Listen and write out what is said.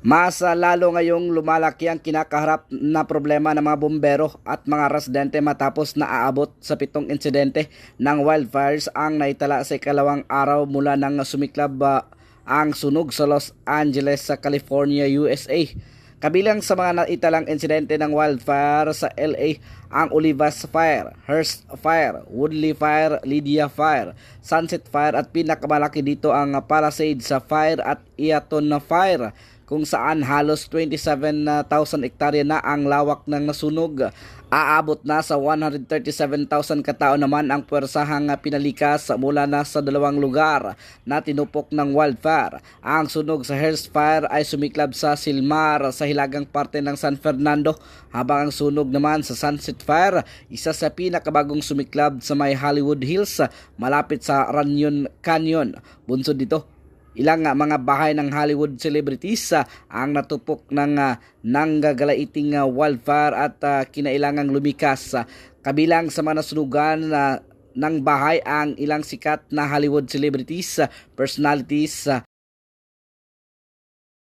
Mas lalo ngayong lumalaki ang kinakaharap na problema ng mga bombero at mga residente matapos na aabot sa 7 insidente ng wildfires ang naitala sa ikalawang araw mula nang sumiklab ang sunog sa Los Angeles sa California, USA. Kabilang sa mga naitalang insidente ng wildfire sa LA ang Olivas Fire, Hearst Fire, Woodley Fire, Lydia Fire, Sunset Fire at pinakamalaki dito ang Palisades Fire at Eaton Fire, kung saan halos 27,000 hektarya na ang lawak ng nasunog. Aabot na sa 137,000 katao naman ang puwersahang pinalikas mula na sa dalawang lugar na tinupok ng wildfire. Ang sunog sa Hearst Fire ay sumiklab sa Silmar sa hilagang parte ng San Fernando, habang ang sunog naman sa Sunset Fire, isa sa pinakabagong sumiklab sa may Hollywood Hills malapit sa Runyon Canyon. Bunsod dito, ilang mga bahay ng Hollywood celebrities ang natupok ng nanggagalaiting wildfire at kinailangang lumikas. Kabilang sa mga nasunugan ng bahay ang ilang sikat na Hollywood celebrities, personalities